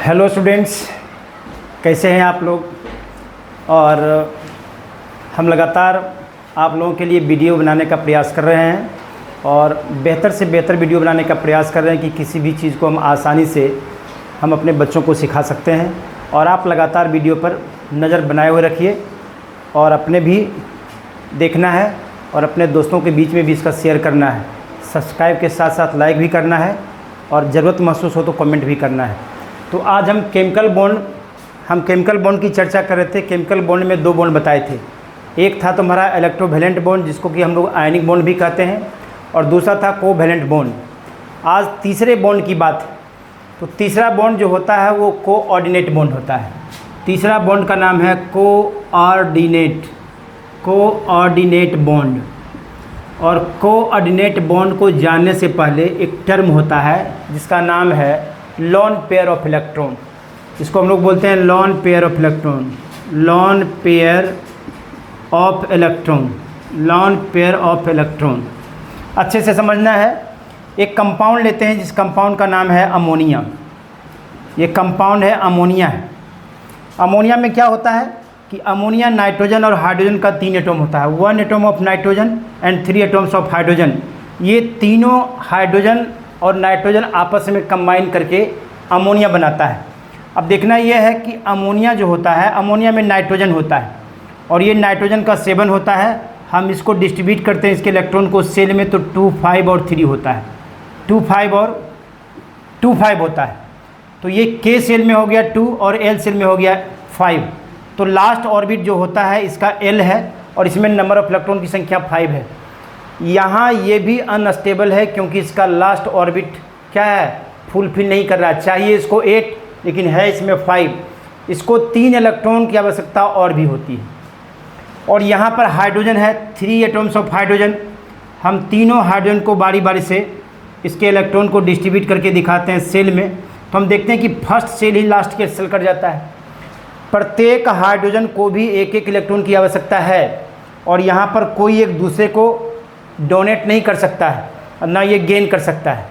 Hello students, कैसे हैं आप लोग। और हम लगातार आप लोगों के लिए वीडियो बनाने का प्रयास कर रहे हैं और बेहतर से बेहतर वीडियो बनाने का प्रयास कर रहे हैं कि किसी भी चीज़ को हम आसानी से हम अपने बच्चों को सिखा सकते हैं। और आप लगातार वीडियो पर नज़र बनाए हुए रखिए और अपने भी देखना है और अपने दोस्तों के बीच में भी इसका शेयर करना है। सब्सक्राइब के साथ साथ लाइक भी करना है और ज़रूरत महसूस हो तो कमेंट भी करना है। तो आज हम केमिकल बॉन्ड की चर्चा कर रहे थे। केमिकल बॉन्ड में दो बॉन्ड बताए थे। एक था तुम्हारा इलेक्ट्रोवैलेंट बॉन्ड, जिसको कि हम लोग आयनिक बॉन्ड भी कहते हैं, और दूसरा था कोवैलेंट बॉन्ड। आज तीसरे बॉन्ड की बात है। तो तीसरा बॉन्ड जो होता है वो कोऑर्डिनेट बॉन्ड होता है। तीसरा बॉन्ड का नाम है कोऑर्डिनेट बॉन्ड। और कोऑर्डिनेट बॉन्ड को जानने से पहले एक टर्म होता है जिसका नाम है लॉन पेयर ऑफ इलेक्ट्रॉन। इसको हम लोग बोलते हैं lone pair of electron. Lone pair of electron अच्छे से समझना है। एक कंपाउंड लेते हैं जिस कंपाउंड का नाम है अमोनिया। ये कंपाउंड है अमोनिया है। अमोनिया में क्या होता है कि अमोनिया नाइट्रोजन और हाइड्रोजन का 3 एटम होता है। 1 atom of nitrogen and 3 atoms of hydrogen. ये तीनों हाइड्रोजन और नाइट्रोजन आपस में कंबाइन करके अमोनिया बनाता है। अब देखना यह है कि अमोनिया जो होता है, अमोनिया में नाइट्रोजन होता है और ये नाइट्रोजन का 7 होता है। हम इसको डिस्ट्रीब्यूट करते हैं इसके इलेक्ट्रॉन को सेल में, तो 2, 5 और 3 होता है। 2, 5 और 2, 5 होता है। तो ये K सेल में हो गया 2 और L सेल में हो गया 5। तो लास्ट ऑर्बिट जो होता है इसका L है और इसमें नंबर ऑफ इलेक्ट्रॉन की संख्या 5 है। यहाँ ये भी अनस्टेबल है क्योंकि इसका लास्ट ऑर्बिट क्या है, फुलफिल नहीं कर रहा है। चाहिए इसको 8 लेकिन है इसमें 5। इसको 3 इलेक्ट्रॉन की आवश्यकता और भी होती है। और यहाँ पर हाइड्रोजन है, 3 एटम्स ऑफ हाइड्रोजन। हम तीनों हाइड्रोजन को बारी बारी से इसके इलेक्ट्रॉन को डिस्ट्रीब्यूट करके दिखाते हैं सेल में। तो हम देखते हैं कि फर्स्ट सेल ही लास्ट के सेल कर जाता है। प्रत्येक हाइड्रोजन को भी एक एक इलेक्ट्रॉन की आवश्यकता है और यहाँ पर कोई एक दूसरे को डोनेट नहीं कर सकता है और ना ये गेन कर सकता है।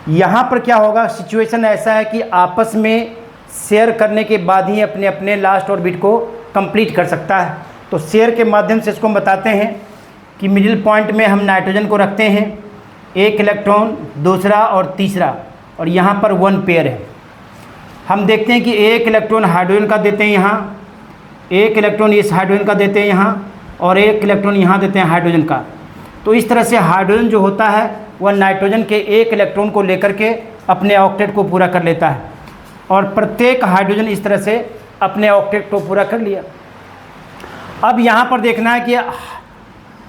यहाँ पर क्या होगा, सिचुएशन ऐसा है कि आपस में शेयर करने के बाद ही अपने अपने लास्ट ऑर्बिट को कंप्लीट कर सकता है। तो शेयर के माध्यम से इसको हम बताते हैं कि मिडिल पॉइंट में हम नाइट्रोजन को रखते हैं, एक इलेक्ट्रॉन, दूसरा और तीसरा, और यहाँ पर 1 पेयर है। हम देखते हैं कि एक इलेक्ट्रॉन हाइड्रोजन का देते हैं यहाँ, एक इलेक्ट्रॉन इस हाइड्रोजन का देते हैं यहाँ, और एक इलेक्ट्रॉन यहाँ देते हैं हाइड्रोजन का। तो इस तरह से हाइड्रोजन जो होता है वह नाइट्रोजन के एक इलेक्ट्रॉन को लेकर के अपने ऑक्टेट को पूरा कर लेता है और प्रत्येक हाइड्रोजन इस तरह से अपने ऑक्टेट को पूरा कर लिया। अब यहाँ पर देखना है कि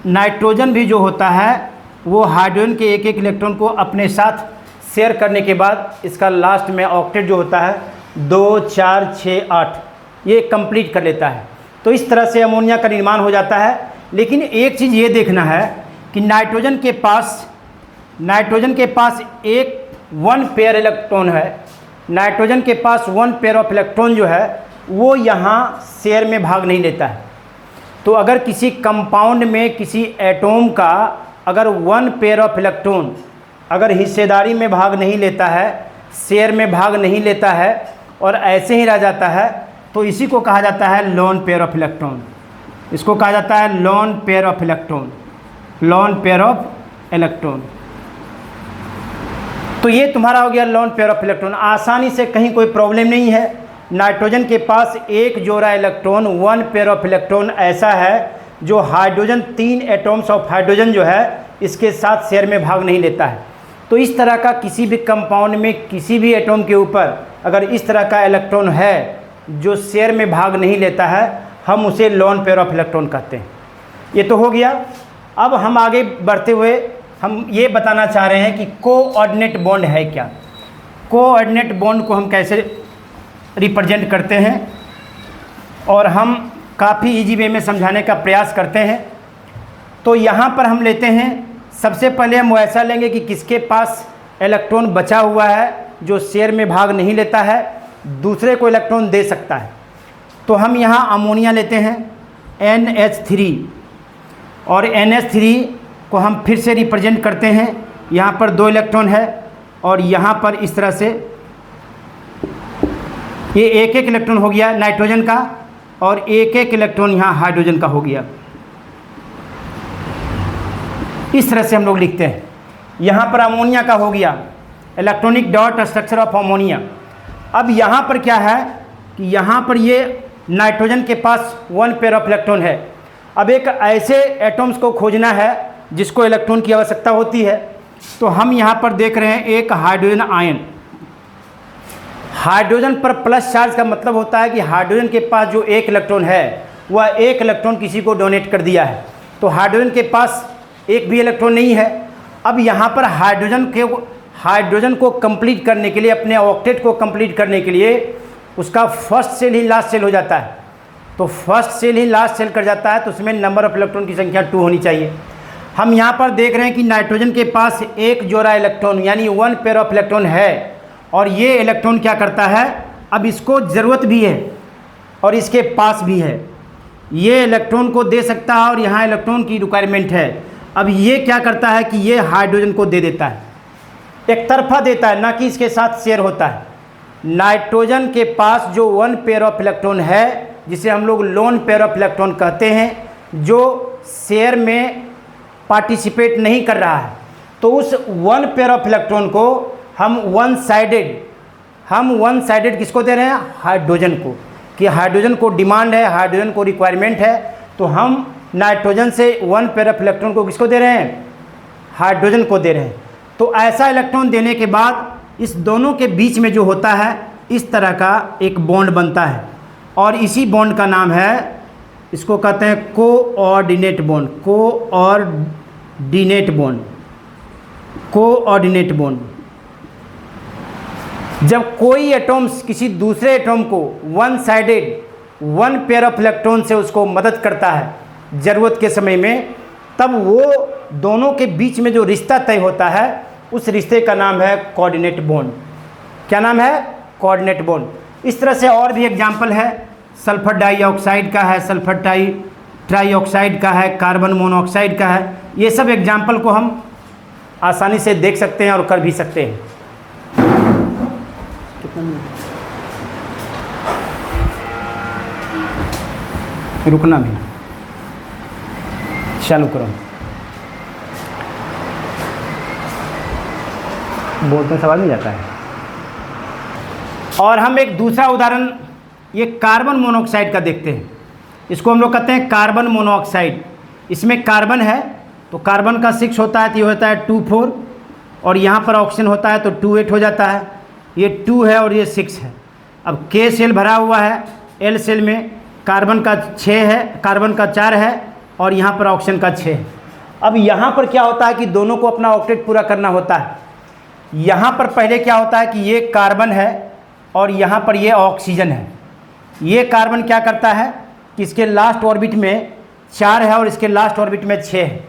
नाइट्रोजन भी जो होता है वो हाइड्रोजन के एक एक इलेक्ट्रॉन को अपने साथ शेयर करने के बाद इसका लास्ट में ऑक्टेट जो होता है 2, 4, 6, 8 ये कंप्लीट कर लेता है। तो इस तरह से अमोनिया का निर्माण हो जाता है। लेकिन एक चीज़ ये देखना है कि नाइट्रोजन के पास एक 1 पेयर इलेक्ट्रॉन है। नाइट्रोजन के पास 1 पेयर ऑफ इलेक्ट्रॉन जो है वो यहाँ शेयर में भाग नहीं लेता है। तो अगर किसी कंपाउंड में किसी एटॉम का अगर 1 पेयर ऑफ इलेक्ट्रॉन अगर हिस्सेदारी में भाग नहीं लेता है, शेयर में भाग नहीं लेता है और ऐसे ही रह जाता है, तो इसी को कहा जाता है लोन पेयर ऑफ इलेक्ट्रॉन। इसको कहा जाता है लोन पेयर ऑफ इलेक्ट्रॉन। तो ये तुम्हारा हो गया लोन पेयर ऑफ इलेक्ट्रॉन। आसानी से कहीं कोई प्रॉब्लम नहीं है। नाइट्रोजन के पास एक जोड़ा इलेक्ट्रॉन 1 पेयर ऑफ इलेक्ट्रॉन ऐसा है जो हाइड्रोजन 3 एटम्स ऑफ हाइड्रोजन जो है इसके साथ शेयर में भाग नहीं लेता है। तो इस तरह का किसी भी कंपाउंड में किसी भी एटम के ऊपर अगर इस तरह का इलेक्ट्रॉन है जो शेयर में भाग नहीं लेता है, हम उसे लोन पेयर ऑफ इलेक्ट्रॉन कहते हैं। ये तो हो गया। अब हम आगे बढ़ते हुए हम ये बताना चाह रहे हैं कि कोऑर्डिनेट बॉन्ड है क्या। कोऑर्डिनेट बॉन्ड को हम कैसे रिप्रेजेंट करते हैं और हम काफ़ी इजी वे में समझाने का प्रयास करते हैं। तो यहाँ पर हम लेते हैं, सबसे पहले हम ऐसा लेंगे कि किसके पास इलेक्ट्रॉन बचा हुआ है जो शेयर में भाग नहीं लेता है, दूसरे को इलेक्ट्रॉन दे सकता है। तो हम यहाँ अमोनिया लेते हैं NH3 और NH3 को हम फिर से रिप्रेजेंट करते हैं। यहाँ पर 2 इलेक्ट्रॉन है और यहाँ पर इस तरह से ये एक एक इलेक्ट्रॉन हो गया नाइट्रोजन का और एक एक इलेक्ट्रॉन यहाँ हाइड्रोजन का हो गया। इस तरह से हम लोग लिखते हैं। यहाँ पर अमोनिया का हो गया, electronic dot structure of ammonia. अब यहाँ पर क्या है कि यहाँ पर ये नाइट्रोजन के पास 1 पेयर ऑफ इलेक्ट्रॉन है। अब एक ऐसे एटम्स को खोजना है जिसको इलेक्ट्रॉन की आवश्यकता होती है, तो हम यहाँ पर देख रहे हैं एक हाइड्रोजन आयन। हाइड्रोजन पर प्लस चार्ज का मतलब होता है कि हाइड्रोजन के पास जो एक इलेक्ट्रॉन है वह एक इलेक्ट्रॉन किसी को डोनेट कर दिया है, तो हाइड्रोजन के पास एक भी इलेक्ट्रॉन नहीं है। अब यहाँ पर हाइड्रोजन को कंप्लीट करने के लिए, अपने ऑक्टेट को कंप्लीट करने के लिए उसका फर्स्ट सेल ही लास्ट सेल हो जाता है। तो फर्स्ट सेल ही लास्ट सेल कर जाता है, तो उसमें नंबर ऑफ इलेक्ट्रॉन की संख्या 2 होनी चाहिए। हम यहाँ पर देख रहे हैं कि नाइट्रोजन के पास एक जोड़ा इलेक्ट्रॉन यानी 1 पेयर ऑफ इलेक्ट्रॉन है, और ये इलेक्ट्रॉन क्या करता है, अब इसको ज़रूरत भी है और इसके पास भी है, ये इलेक्ट्रॉन को दे सकता है और यहाँ इलेक्ट्रॉन की रिक्वायरमेंट है। अब ये क्या करता है कि ये हाइड्रोजन को दे देता है, एक तरफा देता है, ना कि इसके साथ शेयर होता है। नाइट्रोजन के पास जो 1 पेयर ऑफ इलेक्ट्रॉन है, जिसे हम लोग लोन पेयर ऑफ इलेक्ट्रॉन कहते हैं, जो शेयर में पार्टिसिपेट नहीं कर रहा है, तो उस 1 पेयर ऑफ इलेक्ट्रॉन को हम वन साइडेड किसको दे रहे हैं, हाइड्रोजन को, कि हाइड्रोजन को डिमांड है, हाइड्रोजन को रिक्वायरमेंट है, तो हम नाइट्रोजन से 1 पेयर ऑफ इलेक्ट्रॉन को किसको दे रहे हैं, हाइड्रोजन को दे रहे हैं। तो ऐसा इलेक्ट्रॉन देने के बाद इस दोनों के बीच में जो होता है इस तरह का एक बॉन्ड बनता है, और इसी बॉन्ड का नाम है, इसको कहते हैं कोऑर्डिनेट बॉन्ड। Coordinate bond. जब कोई एटॉम्स किसी दूसरे एटॉम को 1 पेयर ऑफ इलेक्ट्रॉन से उसको मदद करता है ज़रूरत के समय में, तब वो दोनों के बीच में जो रिश्ता तय होता है उस रिश्ते का नाम है कोऑर्डिनेट बॉन्ड। क्या नाम है, कोऑर्डिनेट बॉन्ड। इस तरह से और भी एग्जाम्पल है, सल्फर डाइऑक्साइड का है, सल्फर ट्राइऑक्साइड का है, कार्बन मोनोऑक्साइड का है। ये सब एग्जाम्पल को हम आसानी से देख सकते हैं और कर भी सकते हैं। रुकना भी, चालू करो, बोलते सवाल नहीं जाता है। और हम एक दूसरा उदाहरण ये कार्बन मोनोऑक्साइड का देखते हैं। इसको हम लोग कहते हैं कार्बन मोनोऑक्साइड। इसमें कार्बन है तो कार्बन का 6 होता है, तो ये होता है 2 4, और यहाँ पर ऑक्सीजन होता है तो 2 8 हो जाता है। ये 2 है और ये 6 है। अब K सेल भरा हुआ है, L सेल में कार्बन का 6 है, कार्बन का 4 है, और यहाँ पर ऑक्सीजन का 6 है। अब यहाँ पर क्या होता है कि दोनों को अपना ऑक्टेट पूरा करना होता है। यहाँ पर पहले क्या होता है कि ये कार्बन है और यहाँ पर ये ऑक्सीजन है। ये कार्बन क्या करता है कि इसके लास्ट ऑर्बिट में 4 है और इसके लास्ट ऑर्बिट में 6 है।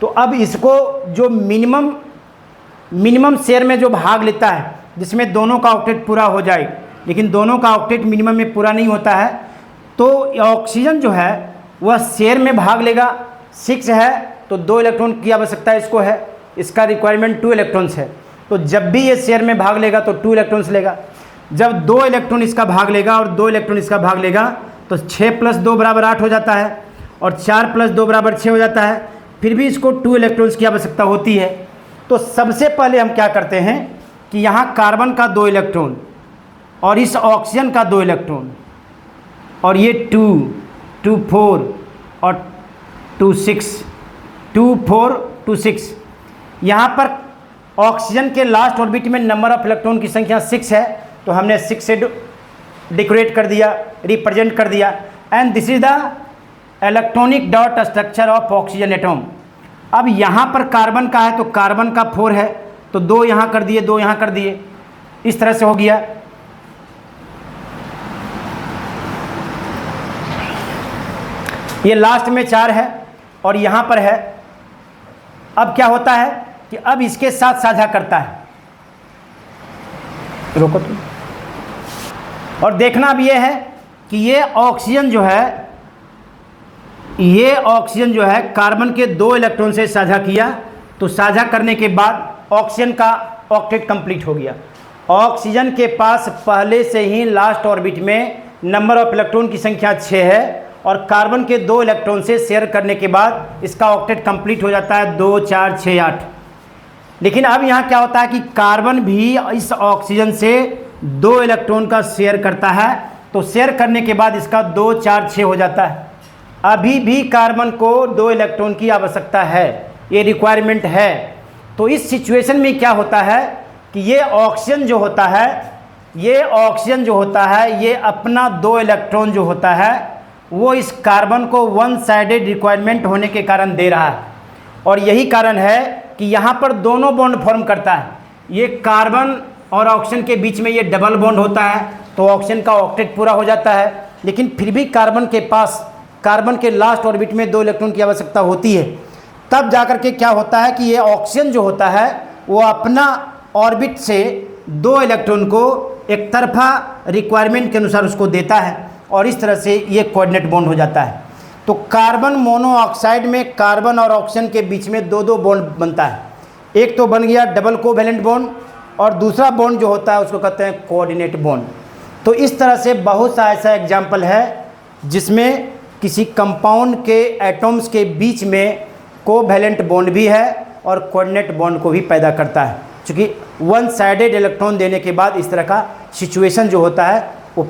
तो अब इसको जो मिनिमम शेयर में जो भाग लेता है, जिसमें दोनों का ऑक्टेट पूरा हो जाए, लेकिन दोनों का ऑक्टेट मिनिमम में पूरा नहीं होता है, तो ऑक्सीजन जो है वह शेयर में भाग लेगा। 6 है तो 2 इलेक्ट्रॉन की आवश्यकता इसको है, इसका रिक्वायरमेंट 2 इलेक्ट्रॉन्स है। तो जब भी ये शेयर में भाग लेगा तो 2 इलेक्ट्रॉन्स लेगा। जब 2 इलेक्ट्रॉन इसका भाग लेगा और 2 इलेक्ट्रॉन इसका भाग लेगा तो 6 + 2 = 8 हो जाता है, और 4 + 2 = 6 हो जाता है। फिर भी इसको 2 इलेक्ट्रॉन्स की आवश्यकता होती है। तो सबसे पहले हम क्या करते हैं कि यहाँ कार्बन का 2 इलेक्ट्रॉन और इस ऑक्सीजन का 2 इलेक्ट्रॉन, और ये 2 2 4 और 2 6 2 4 2 6। यहाँ पर ऑक्सीजन के लास्ट ऑर्बिट में नंबर ऑफ इलेक्ट्रॉन की संख्या 6 है, तो हमने 6 से डेकोरेट कर दिया, रिप्रेजेंट कर दिया। And this is the electronic dot structure of oxygen atom. अब यहाँ पर कार्बन का है तो कार्बन का 4 है, तो 2 यहाँ कर दिए, 2 यहाँ कर दिए, इस तरह से हो गया। ये लास्ट में 4 है और यहाँ पर है। अब क्या होता है कि अब इसके साथ साझा करता है, रोको तुम। और देखना अब ये है कि ये ऑक्सीजन जो है कार्बन के 2 इलेक्ट्रॉन से साझा किया, तो साझा करने के बाद ऑक्सीजन का ऑक्टेट कंप्लीट हो गया। ऑक्सीजन के पास पहले से ही लास्ट ऑर्बिट में नंबर ऑफ इलेक्ट्रॉन की संख्या 6 है और कार्बन के 2 इलेक्ट्रॉन से शेयर करने के बाद इसका ऑक्टेट कंप्लीट हो जाता है 2 4 6 8। लेकिन अब यहाँ क्या होता है कि कार्बन भी इस ऑक्सीजन से 2 इलेक्ट्रॉन का शेयर करता है, तो शेयर करने के बाद इसका 2 4 6 हो जाता है। अभी भी कार्बन को 2 इलेक्ट्रॉन की आवश्यकता है, ये रिक्वायरमेंट है। तो इस सिचुएशन में क्या होता है कि ये ऑक्सीजन जो होता है ये अपना 2 इलेक्ट्रॉन जो होता है वो इस कार्बन को वन साइडेड रिक्वायरमेंट होने के कारण दे रहा है। और यही कारण है कि यहाँ पर दोनों बॉन्ड फॉर्म करता है। ये कार्बन और ऑक्सीजन के बीच में ये डबल बॉन्ड होता है, तो ऑक्सीजन का ऑक्टेट पूरा हो जाता है। लेकिन फिर भी कार्बन के पास कार्बन के लास्ट ऑर्बिट में 2 इलेक्ट्रॉन की आवश्यकता होती है। तब जाकर के क्या होता है कि ये ऑक्सीजन जो होता है वो अपना ऑर्बिट से 2 इलेक्ट्रॉन को एक तरफा रिक्वायरमेंट के अनुसार उसको देता है और इस तरह से ये कोऑर्डिनेट बॉन्ड हो जाता है। तो कार्बन मोनोऑक्साइड में कार्बन और ऑक्सीजन के बीच में 2 बॉन्ड बनता है। एक तो बन गया डबल कोवैलेंट बॉन्ड और दूसरा बॉन्ड जो होता है उसको कहते हैं कोऑर्डिनेट बॉन्ड। तो इस तरह से बहुत सा ऐसा एग्जाम्पल है जिसमें किसी कंपाउंड के एटम्स के बीच में कोवैलेंट बॉन्ड भी है और कोऑर्डिनेट बॉन्ड को भी पैदा करता है, क्योंकि वन साइडेड इलेक्ट्रॉन देने के बाद इस तरह का सिचुएशन जो होता है वो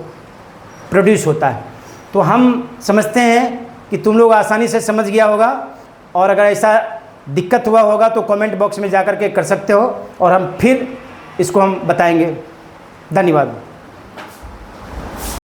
प्रोड्यूस होता है। तो हम समझते हैं कि तुम लोग आसानी से समझ गया होगा, और अगर ऐसा दिक्कत हुआ होगा तो कमेंट बॉक्स में जाकर के कर सकते हो और हम फिर इसको हम बताएंगे। धन्यवाद।